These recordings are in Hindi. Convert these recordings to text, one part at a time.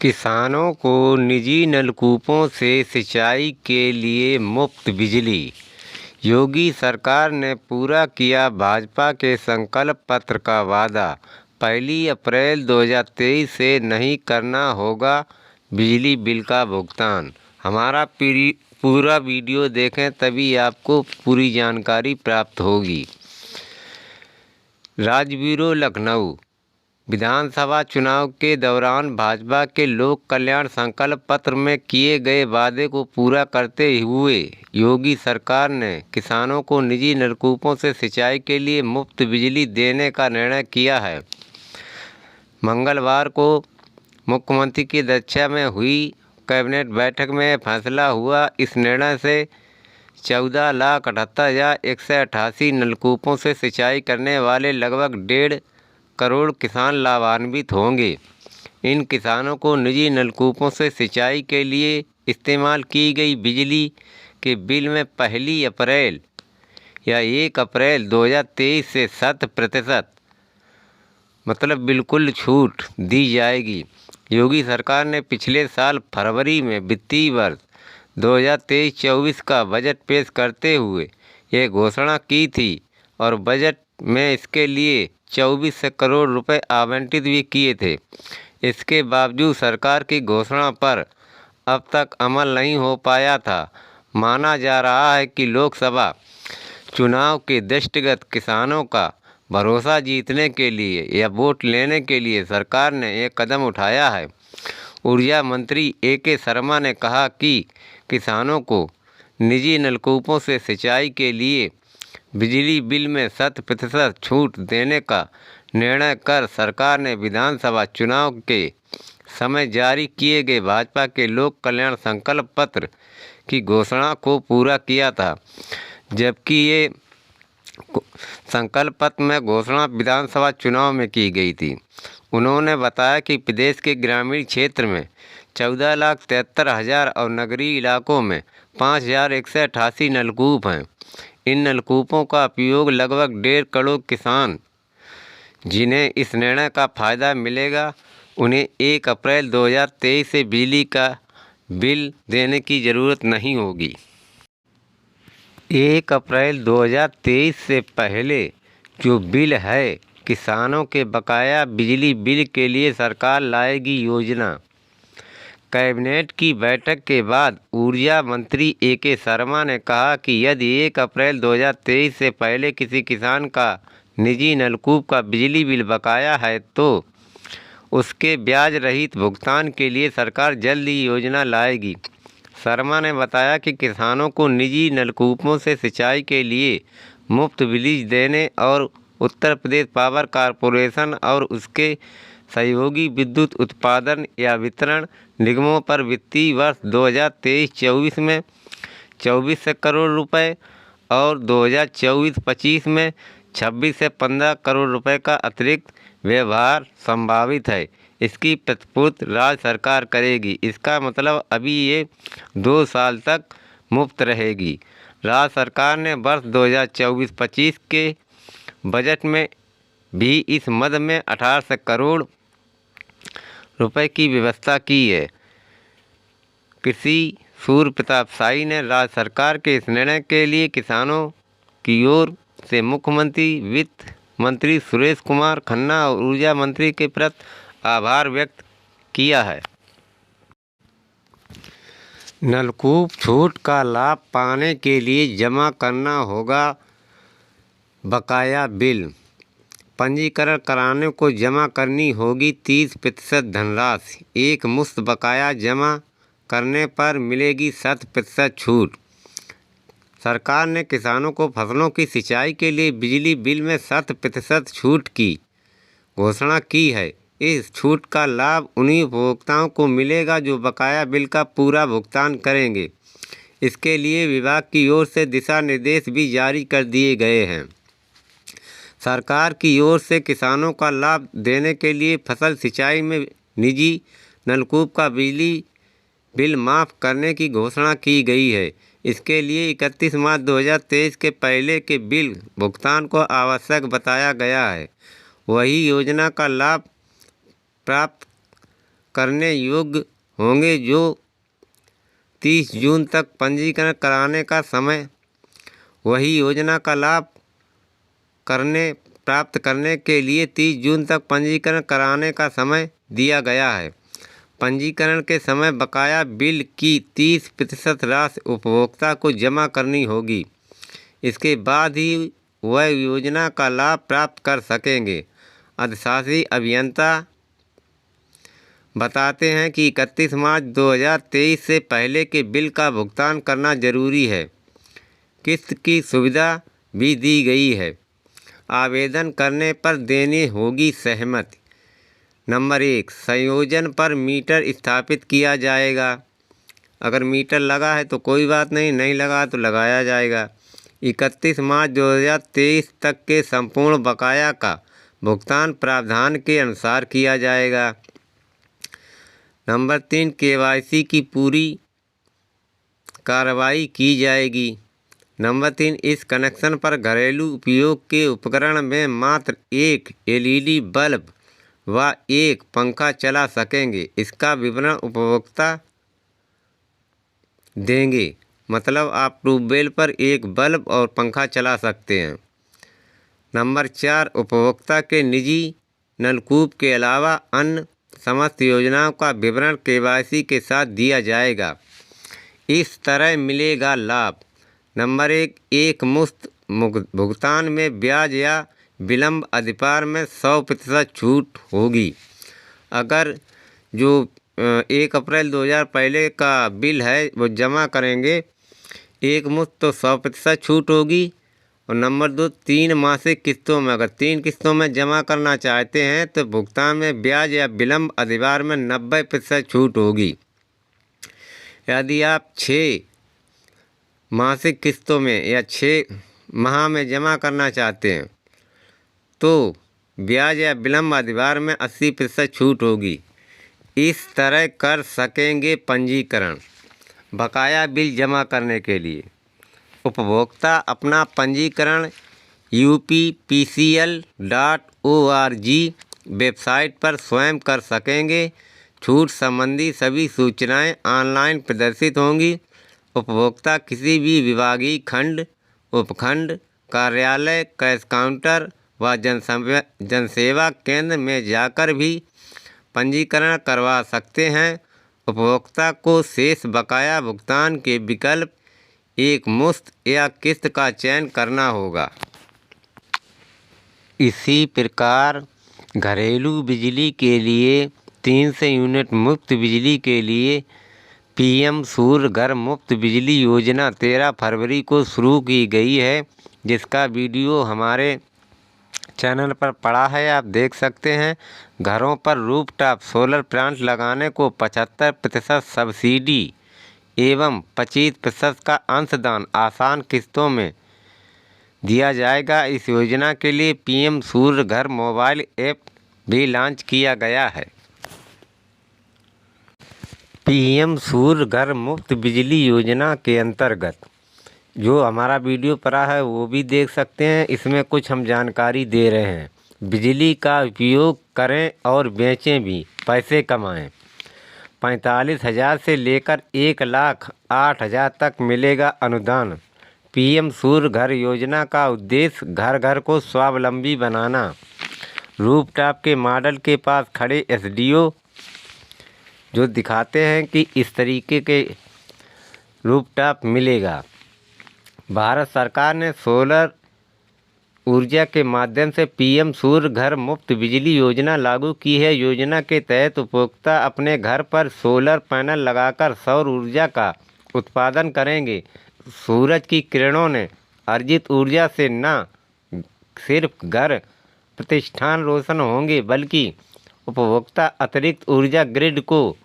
किसानों को निजी नलकूपों से सिंचाई के लिए मुफ्त बिजली। योगी सरकार ने पूरा किया भाजपा के संकल्प पत्र का वादा। 1 अप्रैल 2023 से नहीं करना होगा बिजली बिल का भुगतान। हमारा पूरा वीडियो देखें तभी आपको पूरी जानकारी प्राप्त होगी। राजब्यूरो लखनऊ। विधानसभा चुनाव के दौरान भाजपा के लोक कल्याण संकल्प पत्र में किए गए वादे को पूरा करते हुए योगी सरकार ने किसानों को निजी नलकूपों से सिंचाई के लिए मुफ्त बिजली देने का निर्णय किया है। मंगलवार को मुख्यमंत्री की अध्यक्षता में हुई कैबिनेट बैठक में फैसला हुआ। इस निर्णय से 14,78,188 नलकूपों से सिंचाई करने वाले लगभग 1.5 करोड़ किसान लाभान्वित होंगे। इन किसानों को निजी नलकूपों से सिंचाई के लिए इस्तेमाल की गई बिजली के बिल में 1 अप्रैल 2023 से 100% मतलब बिल्कुल छूट दी जाएगी। योगी सरकार ने पिछले साल फरवरी में वित्तीय वर्ष 2023-24 का बजट पेश करते हुए यह घोषणा की थी और बजट में इसके लिए 24 करोड़ रुपए आवंटित भी किए थे। इसके बावजूद सरकार की घोषणा पर अब तक अमल नहीं हो पाया था। माना जा रहा है कि लोकसभा चुनाव के दृष्टिगत किसानों का भरोसा जीतने के लिए या वोट लेने के लिए सरकार ने एक कदम उठाया है। ऊर्जा मंत्री A.K. शर्मा ने कहा कि किसानों को निजी नलकूपों से सिंचाई के लिए बिजली बिल में 100% छूट देने का निर्णय कर सरकार ने विधानसभा चुनाव के समय जारी किए गए भाजपा के लोक कल्याण संकल्प पत्र की घोषणा को पूरा किया था। जबकि ये संकल्प पत्र में घोषणा विधानसभा चुनाव में की गई थी। उन्होंने बताया कि प्रदेश के ग्रामीण क्षेत्र में 14,73,000 और नगरीय इलाकों में 5,188 नलकूप हैं। इन नलकूपों का उपयोग लगभग 1.5 करोड़ किसान जिन्हें इस निर्णय का फ़ायदा मिलेगा, उन्हें 1 अप्रैल 2023 से बिजली का बिल देने की ज़रूरत नहीं होगी। 1 अप्रैल 2023 से पहले जो बिल है, किसानों के बकाया बिजली बिल के लिए सरकार लाएगी योजना। कैबिनेट की बैठक के बाद ऊर्जा मंत्री A.K. शर्मा ने कहा कि यदि 1 अप्रैल 2023 से पहले किसी किसान का निजी नलकूप का बिजली बिल बकाया है तो उसके ब्याज रहित भुगतान के लिए सरकार जल्द ही योजना लाएगी। शर्मा ने बताया कि किसानों को निजी नलकूपों से सिंचाई के लिए मुफ्त बिजली देने और उत्तर प्रदेश पावर कॉरपोरेशन और उसके सहयोगी विद्युत उत्पादन या वितरण निगमों पर वित्तीय वर्ष 2023-24 में 24 करोड़ रुपए और 2024-25 में 26 से 15 करोड़ रुपए का अतिरिक्त व्यवहार संभावित है। इसकी प्रतिपूर्ति राज्य सरकार करेगी। इसका मतलब अभी ये 2 साल तक मुफ्त रहेगी। राज्य सरकार ने वर्ष 2024-25 के बजट में भी इस मद में 18 करोड़ रुपए की व्यवस्था की है। कृषि सूर्य प्रताप शाही ने राज्य सरकार के इस निर्णय के लिए किसानों की ओर से मुख्यमंत्री, वित्त मंत्री सुरेश कुमार खन्ना और ऊर्जा मंत्री के प्रति आभार व्यक्त किया है। नलकूप छूट का लाभ पाने के लिए जमा करना होगा बकाया बिल। पंजीकरण कराने को जमा करनी होगी 30% धनराशि। एक मुश्त बकाया जमा करने पर मिलेगी 100% छूट। सरकार ने किसानों को फसलों की सिंचाई के लिए बिजली बिल में 100% छूट की घोषणा की है। इस छूट का लाभ उन्हीं उपभोक्ताओं को मिलेगा जो बकाया बिल का पूरा भुगतान करेंगे। इसके लिए विभाग की ओर से दिशा निर्देश भी जारी कर दिए गए हैं। सरकार की ओर से किसानों का लाभ देने के लिए फसल सिंचाई में निजी नलकूप का बिजली बिल माफ़ करने की घोषणा की गई है। इसके लिए 31 मार्च 2023 के पहले के बिल भुगतान को आवश्यक बताया गया है। वही योजना का लाभ प्राप्त करने योग्य होंगे। जो 30 जून तक पंजीकरण कराने का समय, वही योजना का लाभ प्राप्त करने के लिए 30 जून तक पंजीकरण कराने का समय दिया गया है। पंजीकरण के समय बकाया बिल की 30% राशि उपभोक्ता को जमा करनी होगी। इसके बाद ही वह योजना का लाभ प्राप्त कर सकेंगे। अधिशासी अभियंता बताते हैं कि 31 मार्च 2023 से पहले के बिल का भुगतान करना जरूरी है। किस्त की सुविधा भी दी गई है। आवेदन करने पर देनी होगी सहमति। नंबर 1, संयोजन पर मीटर स्थापित किया जाएगा। अगर मीटर लगा है तो कोई बात नहीं, नहीं लगा तो लगाया जाएगा। 31 मार्च 2023 तक के संपूर्ण बकाया का भुगतान प्रावधान के अनुसार किया जाएगा। नंबर 3, KYC की पूरी कार्रवाई की जाएगी। नंबर 3, इस कनेक्शन पर घरेलू उपयोग के उपकरण में मात्र एक LED बल्ब व एक पंखा चला सकेंगे। इसका विवरण उपभोक्ता देंगे। मतलब आप ट्यूबवेल पर एक बल्ब और पंखा चला सकते हैं। नंबर 4, उपभोक्ता के निजी नलकूप के अलावा अन्य समस्त योजनाओं का विवरण KYC के साथ दिया जाएगा। इस तरह मिलेगा लाभ। नंबर 1, एक मुफ्त भुगतान में ब्याज या विलंब अधिभार में 100% छूट होगी। अगर जो 1 अप्रैल 2000 पहले का बिल है वो जमा करेंगे एक मुश्त तो 100% छूट होगी। और नंबर 2, 3 मासिक किस्तों में, अगर 3 किस्तों में जमा करना चाहते हैं तो भुगतान में ब्याज या विलंब अधिभार में 90% छूट होगी। यदि आप 6 मासिक किस्तों में या 6 माह में जमा करना चाहते हैं तो ब्याज या विलंब अधिभार में 80% छूट होगी। इस तरह कर सकेंगे पंजीकरण। बकाया बिल जमा करने के लिए उपभोक्ता अपना पंजीकरण UPPCL.org वेबसाइट पर स्वयं कर सकेंगे। छूट संबंधी सभी सूचनाएं ऑनलाइन प्रदर्शित होंगी। उपभोक्ता किसी भी विभागीय खंड, उपखंड कार्यालय, कैश काउंटर व जनसेवा केंद्र में जाकर भी पंजीकरण करवा सकते हैं। उपभोक्ता को शेष बकाया भुगतान के विकल्प एक मुश्त या किस्त का चयन करना होगा। इसी प्रकार घरेलू बिजली के लिए 300 यूनिट मुफ्त बिजली के लिए PM सूर्य घर मुफ्त बिजली योजना 13 फरवरी को शुरू की गई है, जिसका वीडियो हमारे चैनल पर पड़ा है, आप देख सकते हैं। घरों पर रूफटॉप सोलर प्लांट लगाने को 75% सब्सिडी एवं 25% का अंशदान आसान किस्तों में दिया जाएगा। इस योजना के लिए PM सूर्य घर मोबाइल ऐप भी लॉन्च किया गया है। PM सूर्य घर मुफ्त बिजली योजना के अंतर्गत जो हमारा वीडियो पड़ा है वो भी देख सकते हैं। इसमें कुछ हम जानकारी दे रहे हैं। बिजली का उपयोग करें और बेचें भी, पैसे कमाएं। 45,000 से लेकर 1,08,000 तक मिलेगा अनुदान। PM सूर्य घर योजना का उद्देश्य घर घर को स्वावलंबी बनाना। रूफटॉप के मॉडल के पास खड़े SDO जो दिखाते हैं कि इस तरीके के रूफटॉप मिलेगा। भारत सरकार ने सोलर ऊर्जा के माध्यम से PM सूर्य घर मुफ्त बिजली योजना लागू की है। योजना के तहत उपभोक्ता अपने घर पर सोलर पैनल लगाकर सौर ऊर्जा का उत्पादन करेंगे। सूरज की किरणों ने अर्जित ऊर्जा से न सिर्फ घर प्रतिष्ठान रोशन होंगे बल्कि उपभोक्ता अतिरिक्त ऊर्जा ग्रिड को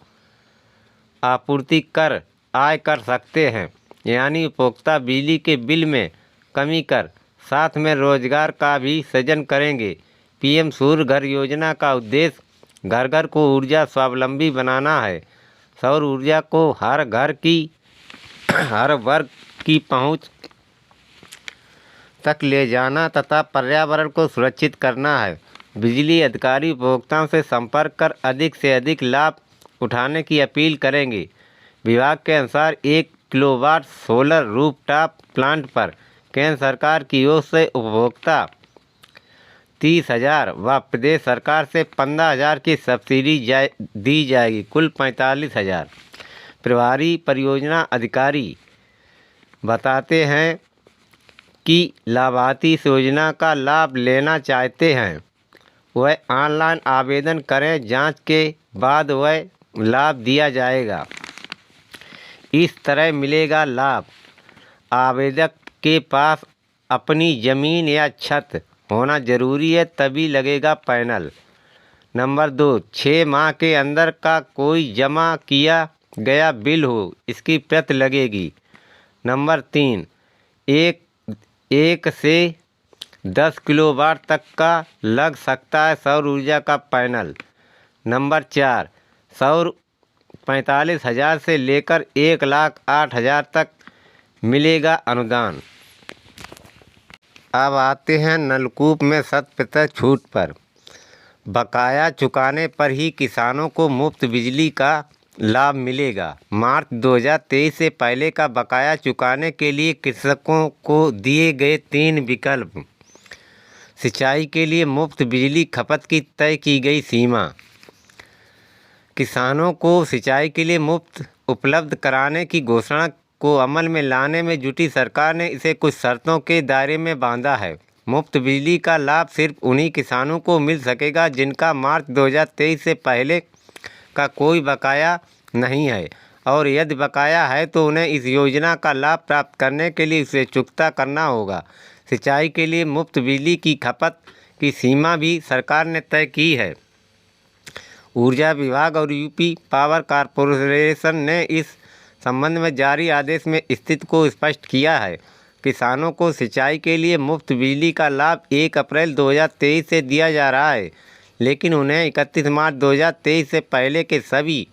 आपूर्ति कर आय कर सकते हैं। यानी उपभोक्ता बिजली के बिल में कमी कर साथ में रोजगार का भी सृजन करेंगे। PM सूर्य घर योजना का उद्देश्य घर घर को ऊर्जा स्वावलंबी बनाना है। सौर ऊर्जा को हर घर की हर वर्ग की पहुंच तक ले जाना तथा पर्यावरण को सुरक्षित करना है। बिजली अधिकारी उपभोक्ताओं से संपर्क कर अधिक से अधिक लाभ उठाने की अपील करेंगे। विभाग के अनुसार 1 किलोवाट सोलर रूफटॉप प्लांट पर केंद्र सरकार की ओर से उपभोक्ता 30,000 व प्रदेश सरकार से 15,000 की सब्सिडी दी जाएगी, कुल 45,000। प्रभारी परियोजना अधिकारी बताते हैं कि लाभार्थी इस योजना का लाभ लेना चाहते हैं वह ऑनलाइन आवेदन करें। जांच के बाद वह लाभ दिया जाएगा। इस तरह मिलेगा लाभ। आवेदक के पास अपनी ज़मीन या छत होना जरूरी है, तभी लगेगा पैनल। नंबर 2, 6 माह के अंदर का कोई जमा किया गया बिल हो, इसकी प्रति लगेगी। नंबर 3, 1 से 10 किलोवाट तक का लग सकता है सौर ऊर्जा का पैनल। नंबर 4, सौर 45,000 से लेकर 1,08,000 तक मिलेगा अनुदान। अब आते हैं नलकूप में 100% छूट पर। बकाया चुकाने पर ही किसानों को मुफ्त बिजली का लाभ मिलेगा। मार्च 2023 से पहले का बकाया चुकाने के लिए कृषकों को दिए गए 3 विकल्प। सिंचाई के लिए मुफ्त बिजली खपत की तय की गई सीमा। किसानों को सिंचाई के लिए मुफ्त उपलब्ध कराने की घोषणा को अमल में लाने में जुटी सरकार ने इसे कुछ शर्तों के दायरे में बांधा है। मुफ्त बिजली का लाभ सिर्फ उन्हीं किसानों को मिल सकेगा जिनका मार्च 2023 से पहले का कोई बकाया नहीं है, और यदि बकाया है तो उन्हें इस योजना का लाभ प्राप्त करने के लिए उसे चुकता करना होगा। सिंचाई के लिए मुफ्त बिजली की खपत की सीमा भी सरकार ने तय की है। ऊर्जा विभाग और यूपी पावर कॉरपोरेशन ने इस संबंध में जारी आदेश में स्थिति को स्पष्ट किया है। किसानों को सिंचाई के लिए मुफ्त बिजली का लाभ 1 अप्रैल 2023 से दिया जा रहा है, लेकिन उन्हें 31 मार्च 2023 से पहले के सभी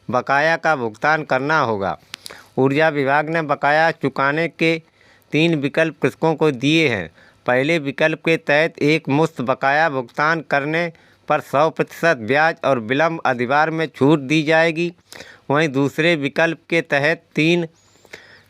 बकाया का भुगतान करना होगा। ऊर्जा विभाग ने बकाया चुकाने के 3 विकल्प कृषकों को दिए हैं। पहले विकल्प के तहत एक मुश्त बकाया भुगतान करने पर 100% ब्याज और विलम्ब अधिभार में छूट दी जाएगी। वहीं दूसरे विकल्प के तहत 3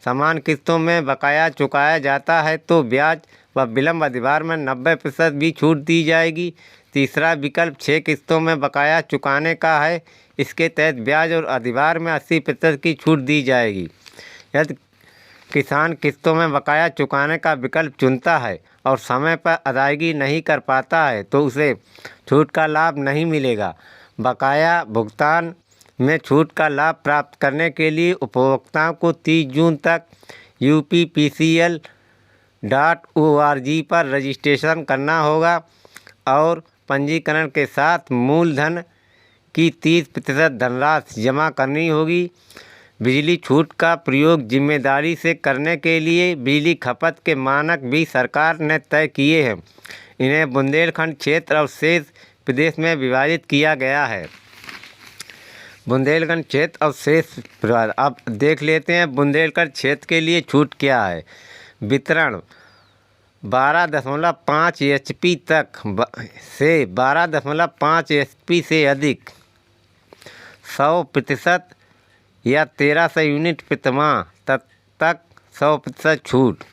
समान किस्तों में बकाया चुकाया जाता है तो ब्याज व विलम्ब अधिभार में 90% भी छूट दी जाएगी। तीसरा विकल्प 6 किस्तों में बकाया चुकाने का है। इसके तहत ब्याज और अधिभार में 80% की छूट दी जाएगी। यदि किसान किस्तों में बकाया चुकाने का विकल्प चुनता है और समय पर अदायगी नहीं कर पाता है तो उसे छूट का लाभ नहीं मिलेगा। बकाया भुगतान में छूट का लाभ प्राप्त करने के लिए उपभोक्ताओं को 30 जून तक UPPCL.org पर रजिस्ट्रेशन करना होगा और पंजीकरण के साथ मूलधन की 30% धनराशि जमा करनी होगी। बिजली छूट का प्रयोग जिम्मेदारी से करने के लिए बिजली खपत के मानक भी सरकार ने तय किए हैं। इन्हें बुंदेलखंड क्षेत्र और शेष प्रदेश में विभाजित किया गया है। बुंदेलखंड क्षेत्र और शेष प्रदेश। अब देख लेते हैं बुंदेलखंड क्षेत्र के लिए छूट क्या है। वितरण 12.5 HP तक से 12.5 HP से अधिक 100% या 1300 यूनिट प्रतिमाह तक 100% छूट।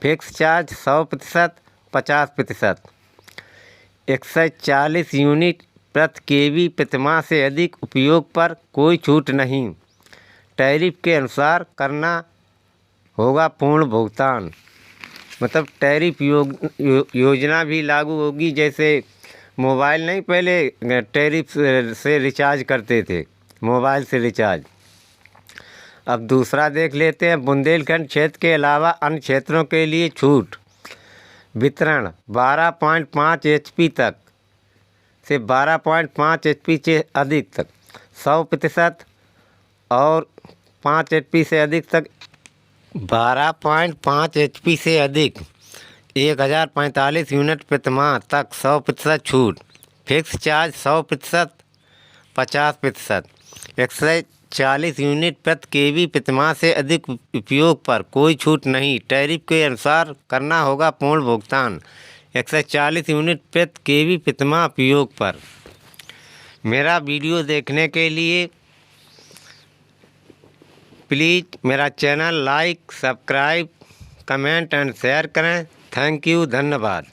Fix charge 100% 50%। 140 यूनिट प्रति केवी प्रतिमाह से अधिक उपयोग पर कोई छूट नहीं। टैरिफ के अनुसार करना होगा पूर्ण भुगतान। मतलब टैरिफ योजना भी लागू होगी। जैसे मोबाइल नहीं पहले टैरिफ से रिचार्ज करते थे, मोबाइल से रिचार्ज। अब दूसरा देख लेते हैं बुंदेलखंड क्षेत्र के अलावा अन्य क्षेत्रों के लिए छूट। वितरण 12.5 HP तक से 12.5 HP से अधिक तक 100% और 5 HP से अधिक तक 12.5 HP से अधिक 1045 यूनिट प्रतिमाह तक 100% छूट। Fix charge 100% 50%। 140 यूनिट प्रति केवी प्रतिमाह से अधिक उपयोग पर कोई छूट नहीं। टैरिफ के अनुसार करना होगा पूर्ण भुगतान। 140 यूनिट प्रति केवी प्रतिमाह उपयोग पर। मेरा वीडियो देखने के लिए प्लीज़ मेरा channel like, subscribe, comment and share करें। थैंक यू, धन्यवाद।